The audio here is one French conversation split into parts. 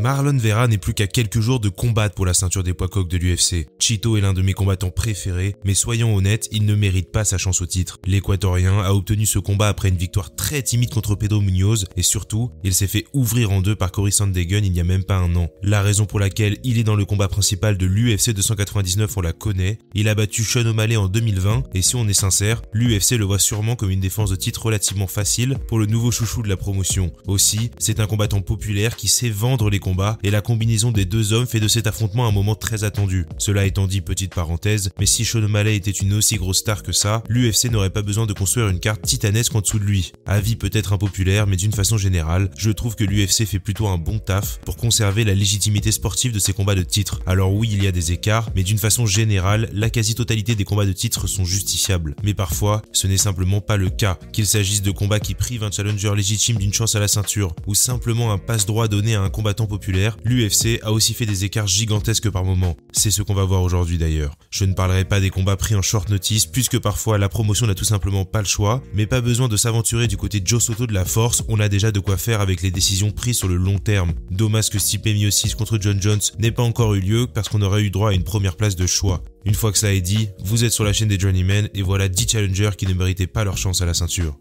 Marlon Vera n'est plus qu'à quelques jours de combattre pour la ceinture des poids coqs de l'UFC. Chito est l'un de mes combattants préférés, mais soyons honnêtes, il ne mérite pas sa chance au titre. L'Équatorien a obtenu ce combat après une victoire très timide contre Pedro Munoz et surtout, il s'est fait ouvrir en deux par Cory Sandhagen il n'y a même pas un an. La raison pour laquelle il est dans le combat principal de l'UFC 299, on la connaît. Il a battu Sean O'Malley en 2020 et si on est sincère, l'UFC le voit sûrement comme une défense de titre relativement facile pour le nouveau chouchou de la promotion. Aussi, c'est un combattant populaire qui sait vendre les combats et la combinaison des deux hommes fait de cet affrontement un moment très attendu. Cela étant dit, petite parenthèse, mais si Sean O'Malley était une aussi grosse star que ça, l'UFC n'aurait pas besoin de construire une carte titanesque en dessous de lui. Avis peut-être impopulaire, mais d'une façon générale, je trouve que l'UFC fait plutôt un bon taf pour conserver la légitimité sportive de ses combats de titre. Alors oui, il y a des écarts, mais d'une façon générale, la quasi-totalité des combats de titre sont justifiables. Mais parfois, ce n'est simplement pas le cas, qu'il s'agisse de combats qui privent un challenger légitime d'une chance à la ceinture, ou simplement un passe-droit donné à un combattant populaire, l'UFC a aussi fait des écarts gigantesques par moment. C'est ce qu'on va voir aujourd'hui d'ailleurs. Je ne parlerai pas des combats pris en short notice, puisque parfois la promotion n'a tout simplement pas le choix, mais pas besoin de s'aventurer du côté de Joe Soto de la force, on a déjà de quoi faire avec les décisions prises sur le long terme. Dommage que Stipe Miocic contre John Jones n'ait pas encore eu lieu, parce qu'on aurait eu droit à une première place de choix. Une fois que cela est dit, vous êtes sur la chaîne des Journeymen, et voilà 10 challengers qui ne méritaient pas leur chance à la ceinture.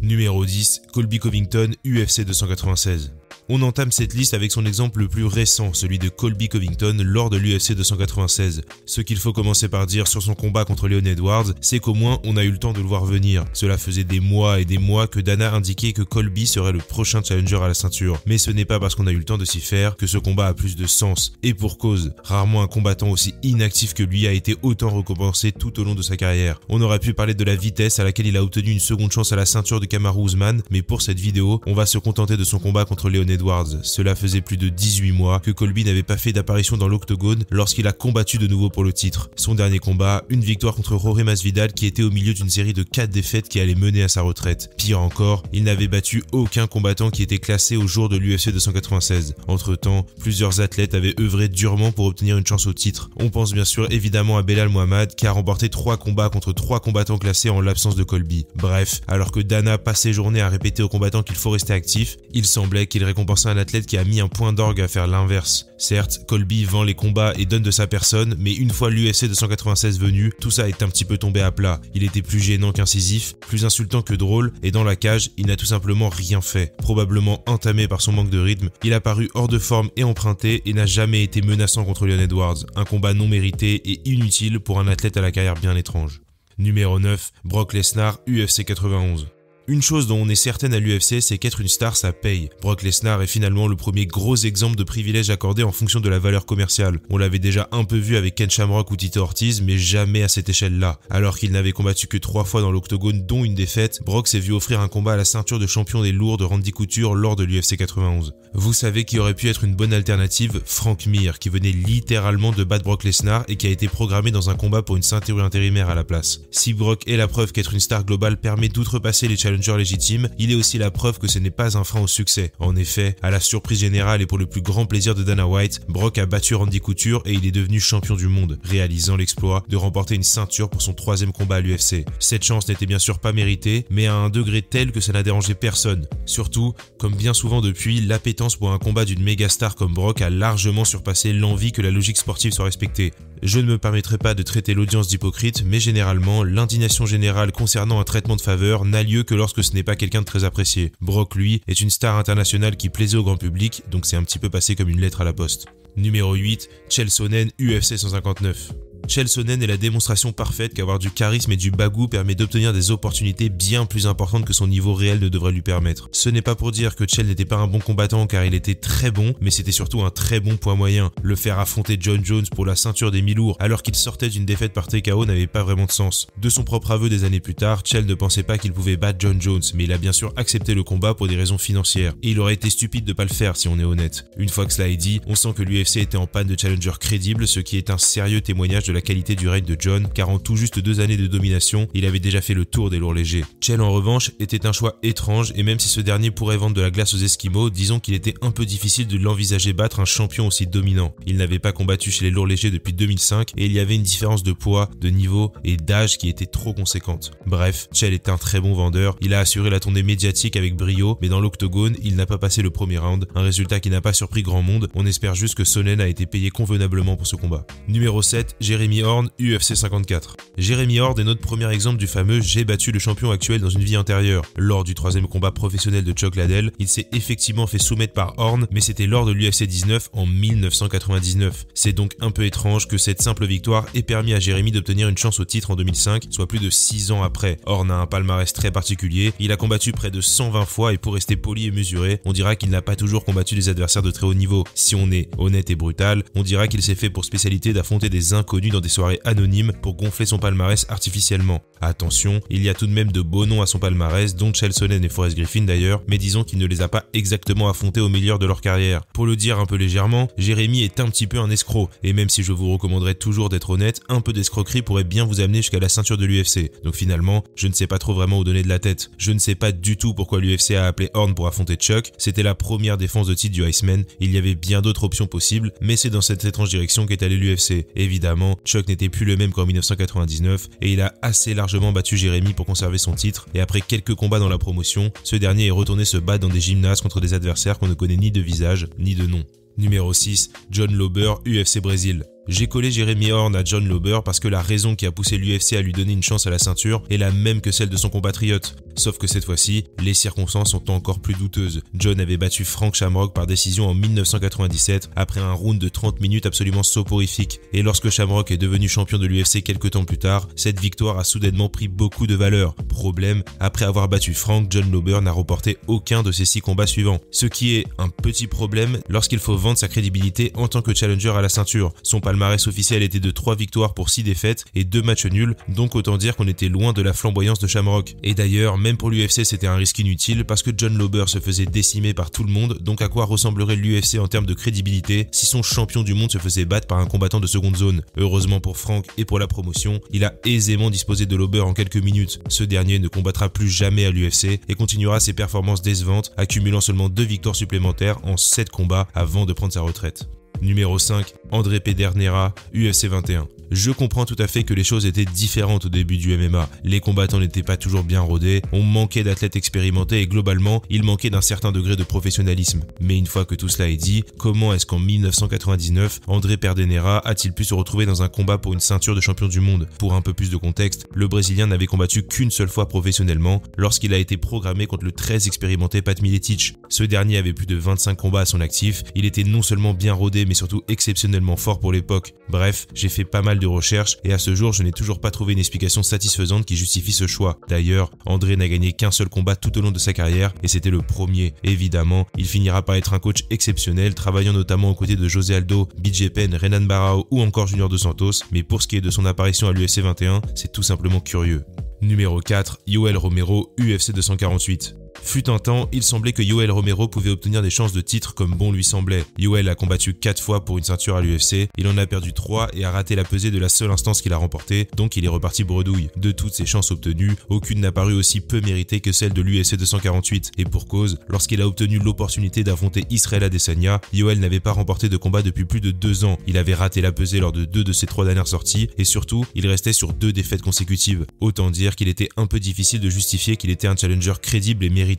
Numéro 10, Colby Covington, UFC 296. On entame cette liste avec son exemple le plus récent, celui de Colby Covington lors de l'UFC 296. Ce qu'il faut commencer par dire sur son combat contre Leon Edwards, c'est qu'au moins on a eu le temps de le voir venir. Cela faisait des mois et des mois que Dana indiquait que Colby serait le prochain challenger à la ceinture. Mais ce n'est pas parce qu'on a eu le temps de s'y faire que ce combat a plus de sens. Et pour cause, rarement un combattant aussi inactif que lui a été autant récompensé tout au long de sa carrière. On aurait pu parler de la vitesse à laquelle il a obtenu une seconde chance à la ceinture de Kamaru Usman, mais pour cette vidéo, on va se contenter de son combat contre Leon Edwards. Cela faisait plus de 18 mois que Colby n'avait pas fait d'apparition dans l'octogone lorsqu'il a combattu de nouveau pour le titre. Son dernier combat, une victoire contre Jorge Masvidal qui était au milieu d'une série de 4 défaites qui allait mener à sa retraite. Pire encore, il n'avait battu aucun combattant qui était classé au jour de l'UFC 296. Entre-temps, plusieurs athlètes avaient œuvré durement pour obtenir une chance au titre. On pense bien sûr évidemment à Belal Muhammad qui a remporté 3 combats contre 3 combattants classés en l'absence de Colby. Bref, alors que Dana passe ses journées à répéter aux combattants qu'il faut rester actif, il semblait qu'il récompensait un athlète qui a mis un point d'orgue à faire l'inverse. Certes, Colby vend les combats et donne de sa personne, mais une fois l'UFC 296 venu, tout ça est un petit peu tombé à plat. Il était plus gênant qu'incisif, plus insultant que drôle, et dans la cage, il n'a tout simplement rien fait. Probablement entamé par son manque de rythme, il a paru hors de forme et emprunté et n'a jamais été menaçant contre Leon Edwards. Un combat non mérité et inutile pour un athlète à la carrière bien étrange. Numéro 9, Brock Lesnar, UFC 91. Une chose dont on est certaine à l'UFC, c'est qu'être une star, ça paye. Brock Lesnar est finalement le premier gros exemple de privilège accordé en fonction de la valeur commerciale. On l'avait déjà un peu vu avec Ken Shamrock ou Tito Ortiz, mais jamais à cette échelle-là. Alors qu'il n'avait combattu que 3 fois dans l'octogone, dont une défaite, Brock s'est vu offrir un combat à la ceinture de champion des lourds de Randy Couture lors de l'UFC 91. Vous savez qui aurait pu être une bonne alternative? Frank Mir, qui venait littéralement de battre Brock Lesnar et qui a été programmé dans un combat pour une ceinture intérimaire à la place. Si Brock est la preuve qu'être une star globale permet d'outrepasser les challengers légitime, il est aussi la preuve que ce n'est pas un frein au succès. En effet, à la surprise générale et pour le plus grand plaisir de Dana White, Brock a battu Randy Couture et il est devenu champion du monde, réalisant l'exploit de remporter une ceinture pour son 3e combat à l'UFC. Cette chance n'était bien sûr pas méritée, mais à un degré tel que ça n'a dérangé personne. Surtout, comme bien souvent depuis, l'appétence pour un combat d'une méga star comme Brock a largement surpassé l'envie que la logique sportive soit respectée. Je ne me permettrai pas de traiter l'audience d'hypocrite, mais généralement, l'indignation générale concernant un traitement de faveur n'a lieu que lorsque ce n'est pas quelqu'un de très apprécié. Brock, lui, est une star internationale qui plaisait au grand public, donc c'est un petit peu passé comme une lettre à la poste. Numéro 8, Chael Sonnen, UFC 159. Chael Sonnen est la démonstration parfaite qu'avoir du charisme et du bagou permet d'obtenir des opportunités bien plus importantes que son niveau réel ne devrait lui permettre. Ce n'est pas pour dire que Chael n'était pas un bon combattant car il était très bon, mais c'était surtout un très bon poids moyen. Le faire affronter John Jones pour la ceinture des mi-lourds alors qu'il sortait d'une défaite par TKO n'avait pas vraiment de sens. De son propre aveu des années plus tard, Chael ne pensait pas qu'il pouvait battre John Jones, mais il a bien sûr accepté le combat pour des raisons financières. Et il aurait été stupide de pas le faire si on est honnête. Une fois que cela est dit, on sent que l'UFC était en panne de challenger crédible, ce qui est un sérieux témoignage de la la qualité du règne de John, car en tout juste 2 années de domination, il avait déjà fait le tour des lourds légers. Chael en revanche était un choix étrange, et même si ce dernier pourrait vendre de la glace aux Esquimaux, disons qu'il était un peu difficile de l'envisager battre un champion aussi dominant. Il n'avait pas combattu chez les lourds légers depuis 2005, et il y avait une différence de poids, de niveau et d'âge qui était trop conséquente. Bref, Chael est un très bon vendeur, il a assuré la tournée médiatique avec brio, mais dans l'octogone, il n'a pas passé le premier round, un résultat qui n'a pas surpris grand monde. On espère juste que Sonnen a été payé convenablement pour ce combat. Numéro 7, Jeremy Horn, UFC 54. Jeremy Horn est notre premier exemple du fameux « j'ai battu le champion actuel dans une vie antérieure ». Lors du 3e combat professionnel de Chuck Liddell, il s'est effectivement fait soumettre par Horn, mais c'était lors de l'UFC 19 en 1999. C'est donc un peu étrange que cette simple victoire ait permis à Jeremy d'obtenir une chance au titre en 2005, soit plus de 6 ans après. Horn a un palmarès très particulier, il a combattu près de 120 fois et pour rester poli et mesuré, on dira qu'il n'a pas toujours combattu des adversaires de très haut niveau. Si on est honnête et brutal, on dira qu'il s'est fait pour spécialité d'affronter des inconnus dans des soirées anonymes pour gonfler son palmarès artificiellement. Attention, il y a tout de même de beaux noms à son palmarès, dont Chael Sonnen et Forrest Griffin d'ailleurs, mais disons qu'il ne les a pas exactement affrontés au meilleur de leur carrière. Pour le dire un peu légèrement, Jeremy est un petit peu un escroc, et même si je vous recommanderais toujours d'être honnête, un peu d'escroquerie pourrait bien vous amener jusqu'à la ceinture de l'UFC. Donc finalement, je ne sais pas trop vraiment où donner de la tête. Je ne sais pas du tout pourquoi l'UFC a appelé Horn pour affronter Chuck, c'était la première défense de titre du Iceman, il y avait bien d'autres options possibles, mais c'est dans cette étrange direction qu'est allé l'UFC. Évidemment, Chuck n'était plus le même qu'en 1999, et il a assez largement battu Jeremy pour conserver son titre, et après quelques combats dans la promotion, ce dernier est retourné se battre dans des gymnases contre des adversaires qu'on ne connaît ni de visage, ni de nom. Numéro 6, John Lauber, UFC Brésil. J'ai collé Jeremy Horn à John Lauber parce que la raison qui a poussé l'UFC à lui donner une chance à la ceinture est la même que celle de son compatriote. Sauf que cette fois-ci, les circonstances sont encore plus douteuses. John avait battu Frank Shamrock par décision en 1997 après un round de 30 minutes absolument soporifique. Et lorsque Shamrock est devenu champion de l'UFC quelques temps plus tard, cette victoire a soudainement pris beaucoup de valeur. Problème, après avoir battu Frank, John Lauber n'a remporté aucun de ses 6 combats suivants. Ce qui est un petit problème lorsqu'il faut vendre sa crédibilité en tant que challenger à la ceinture. Son palmarès officiel était de 3 victoires pour 6 défaites et 2 matchs nuls, donc autant dire qu'on était loin de la flamboyance de Shamrock. Et d'ailleurs, même pour l'UFC c'était un risque inutile parce que John Lauber se faisait décimer par tout le monde, donc à quoi ressemblerait l'UFC en termes de crédibilité si son champion du monde se faisait battre par un combattant de seconde zone. Heureusement pour Frank et pour la promotion, il a aisément disposé de Lauber en quelques minutes. Ce dernier ne combattra plus jamais à l'UFC et continuera ses performances décevantes, accumulant seulement 2 victoires supplémentaires en 7 combats avant de prendre sa retraite. Numéro 5, André Pedernera, UFC 21. Je comprends tout à fait que les choses étaient différentes au début du MMA. Les combattants n'étaient pas toujours bien rodés, on manquait d'athlètes expérimentés et globalement, il manquait d'un certain degré de professionnalisme. Mais une fois que tout cela est dit, comment est-ce qu'en 1999, André Pedernera a-t-il pu se retrouver dans un combat pour une ceinture de champion du monde? Pour un peu plus de contexte, le Brésilien n'avait combattu qu'une seule fois professionnellement, lorsqu'il a été programmé contre le très expérimenté Pat Miletich. Ce dernier avait plus de 25 combats à son actif, il était non seulement bien rodé mais surtout exceptionnellement fort pour l'époque. Bref, j'ai fait pas mal de recherches et à ce jour je n'ai toujours pas trouvé une explication satisfaisante qui justifie ce choix. D'ailleurs, André n'a gagné qu'un seul combat tout au long de sa carrière et c'était le premier. Évidemment, il finira par être un coach exceptionnel, travaillant notamment aux côtés de José Aldo, BJ Penn, Renan Barão ou encore Junior Dos Santos, mais pour ce qui est de son apparition à l'UFC 21, c'est tout simplement curieux. Numéro 4, Yoel Romero, UFC 248. Fut un temps, il semblait que Yoel Romero pouvait obtenir des chances de titre comme bon lui semblait. Yoel a combattu 4 fois pour une ceinture à l'UFC, il en a perdu 3 et a raté la pesée de la seule instance qu'il a remportée, donc il est reparti bredouille. De toutes ces chances obtenues, aucune n'a paru aussi peu méritée que celle de l'UFC 248. Et pour cause, lorsqu'il a obtenu l'opportunité d'affronter Israel Adesanya, Yoel n'avait pas remporté de combat depuis plus de 2 ans. Il avait raté la pesée lors de 2 de ses 3 dernières sorties et surtout, il restait sur 2 défaites consécutives. Autant dire qu'il était un peu difficile de justifier qu'il était un challenger crédible et méritant.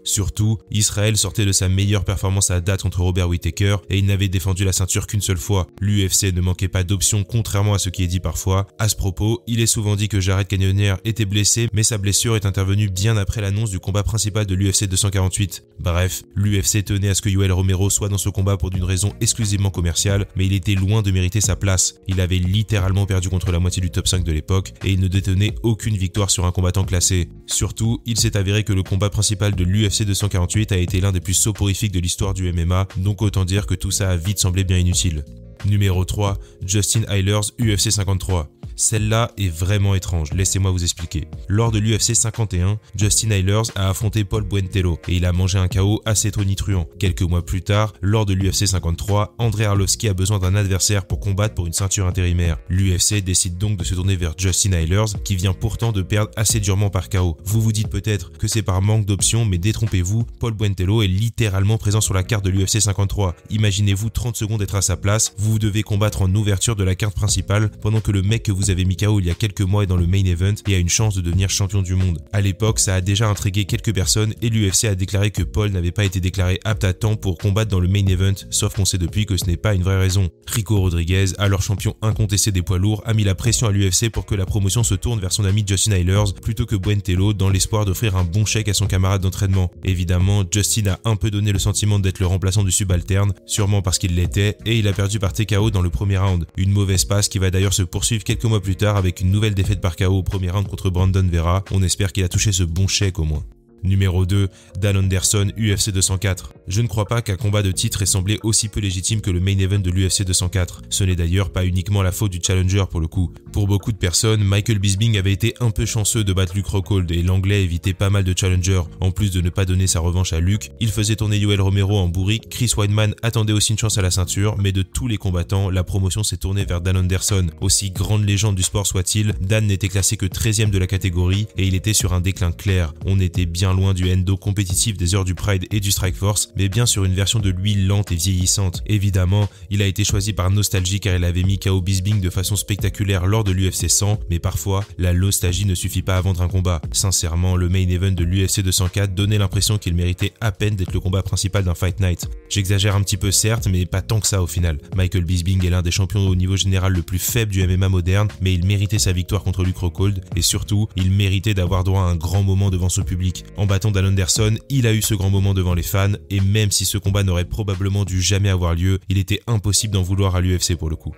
Surtout, Israel sortait de sa meilleure performance à date contre Robert Whittaker et il n'avait défendu la ceinture qu'une seule fois. L'UFC ne manquait pas d'options contrairement à ce qui est dit parfois. À ce propos, il est souvent dit que Jared Cannonier était blessé, mais sa blessure est intervenue bien après l'annonce du combat principal de l'UFC 248. Bref, l'UFC tenait à ce que Yoel Romero soit dans ce combat pour une raison exclusivement commerciale, mais il était loin de mériter sa place. Il avait littéralement perdu contre la moitié du top 5 de l'époque et il ne détenait aucune victoire sur un combattant classé. Surtout, il s'est avéré que le combat principal de l'UFC 248 a été l'un des plus soporifiques de l'histoire du MMA, donc autant dire que tout ça a vite semblé bien inutile. Numéro 3, Justin Eilers, UFC 53. Celle-là est vraiment étrange, laissez-moi vous expliquer. Lors de l'UFC 51, Justin Eilers a affronté Paul Buentello et il a mangé un KO assez tonitruant. Quelques mois plus tard, lors de l'UFC 53, Andrei Arlovski a besoin d'un adversaire pour combattre pour une ceinture intérimaire. L'UFC décide donc de se tourner vers Justin Eilers, qui vient pourtant de perdre assez durement par KO. Vous vous dites peut-être que c'est par manque d'options, mais détrompez-vous, Paul Buentello est littéralement présent sur la carte de l'UFC 53. Imaginez-vous 30 secondes être à sa place, vous devez combattre en ouverture de la carte principale, pendant que le mec que vous avez mis KO il y a quelques mois est dans le main event et a une chance de devenir champion du monde. À l'époque, ça a déjà intrigué quelques personnes et l'UFC a déclaré que Paul n'avait pas été déclaré apte à temps pour combattre dans le main event, sauf qu'on sait depuis que ce n'est pas une vraie raison. Rico Rodriguez, alors champion incontesté des poids lourds, a mis la pression à l'UFC pour que la promotion se tourne vers son ami Justin Eilers plutôt que Buentello dans l'espoir d'offrir un bon chèque à son camarade d'entraînement. Évidemment, Justin a un peu donné le sentiment d'être le remplaçant du subalterne, sûrement parce qu'il l'était, et il a perdu par TKO dans le premier round. Une mauvaise passe qui va d'ailleurs se poursuivre quelques mois plus tard avec une nouvelle défaite par KO au premier round contre Brandon Vera. On espère qu'il a touché ce bon chèque au moins. Numéro 2, Dan Anderson, UFC 204. Je ne crois pas qu'un combat de titre ait semblé aussi peu légitime que le main event de l'UFC 204. Ce n'est d'ailleurs pas uniquement la faute du challenger pour le coup. Pour beaucoup de personnes, Michael Bisping avait été un peu chanceux de battre Luke Rockhold et l'anglais évitait pas mal de challengers. En plus de ne pas donner sa revanche à Luke, il faisait tourner Yoel Romero en bourrique, Chris Weidman attendait aussi une chance à la ceinture, mais de tous les combattants, la promotion s'est tournée vers Dan Anderson. Aussi grande légende du sport soit-il, Dan n'était classé que 13e de la catégorie et il était sur un déclin clair. On était bien loin du endo compétitif des heures du Pride et du Strikeforce, mais bien sur une version de lui lente et vieillissante. Évidemment, il a été choisi par nostalgie car il avait mis KO Bisping de façon spectaculaire lors de l'UFC 100, mais parfois, la nostalgie ne suffit pas à vendre un combat. Sincèrement, le main event de l'UFC 204 donnait l'impression qu'il méritait à peine d'être le combat principal d'un Fight Night. J'exagère un petit peu certes, mais pas tant que ça au final. Michael Bisping est l'un des champions au niveau général le plus faible du MMA moderne, mais il méritait sa victoire contre Luke Rockhold, et surtout, il méritait d'avoir droit à un grand moment devant son public. En battant Dan Anderson, il a eu ce grand moment devant les fans, et même si ce combat n'aurait probablement dû jamais avoir lieu, il était impossible d'en vouloir à l'UFC pour le coup.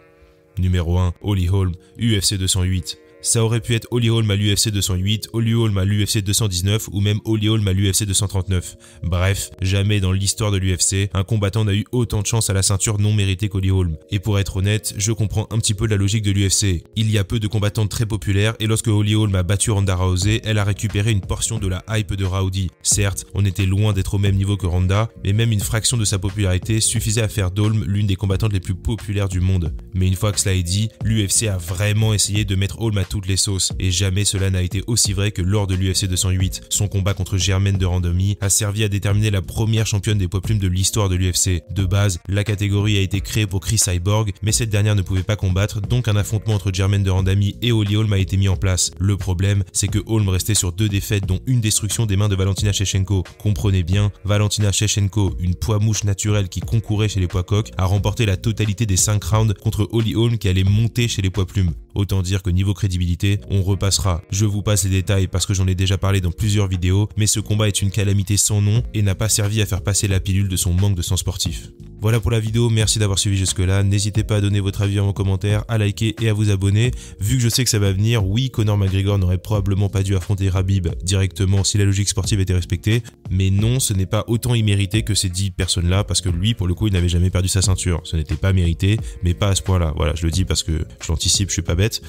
Numéro 1, Holly Holm, UFC 208. Ça aurait pu être Holly Holm à l'UFC 208, Holly Holm à l'UFC 219 ou même Holly Holm à l'UFC 239. Bref, jamais dans l'histoire de l'UFC, un combattant n'a eu autant de chance à la ceinture non méritée qu'Holly Holm. Et pour être honnête, je comprends un petit peu la logique de l'UFC. Il y a peu de combattantes très populaires et lorsque Holly Holm a battu Ronda Rousey, elle a récupéré une portion de la hype de Rowdy. Certes, on était loin d'être au même niveau que Ronda, mais même une fraction de sa popularité suffisait à faire d'Holm l'une des combattantes les plus populaires du monde. Mais une fois que cela est dit, l'UFC a vraiment essayé de mettre Holm à toutes les sauces, et jamais cela n'a été aussi vrai que lors de l'UFC 208. Son combat contre Germaine de Randamie a servi à déterminer la première championne des poids plumes de l'histoire de l'UFC. De base, la catégorie a été créée pour Chris Cyborg, mais cette dernière ne pouvait pas combattre, donc un affrontement entre Germaine de Randamie et Holly Holm a été mis en place. Le problème, c'est que Holm restait sur 2 défaites, dont une destruction des mains de Valentina Shevchenko. Comprenez bien, Valentina Shevchenko, une poids mouche naturelle qui concourait chez les poids coqs, a remporté la totalité des 5 rounds contre Holly Holm qui allait monter chez les poids plumes. Autant dire que niveau crédibilité, on repassera. Je vous passe les détails parce que j'en ai déjà parlé dans plusieurs vidéos, mais ce combat est une calamité sans nom et n'a pas servi à faire passer la pilule de son manque de sens sportif. Voilà pour la vidéo, merci d'avoir suivi jusque là, n'hésitez pas à donner votre avis en commentaire, à liker et à vous abonner. Vu que je sais que ça va venir, oui, Conor McGregor n'aurait probablement pas dû affronter Khabib directement si la logique sportive était respectée, mais non, ce n'est pas autant immérité que ces 10 personnes-là, parce que lui, pour le coup, il n'avait jamais perdu sa ceinture. Ce n'était pas mérité, mais pas à ce point-là. Voilà, je le dis parce que je l'anticipe, je suis pas bête.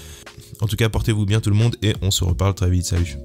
En tout cas, portez-vous bien tout le monde et on se reparle très vite, salut.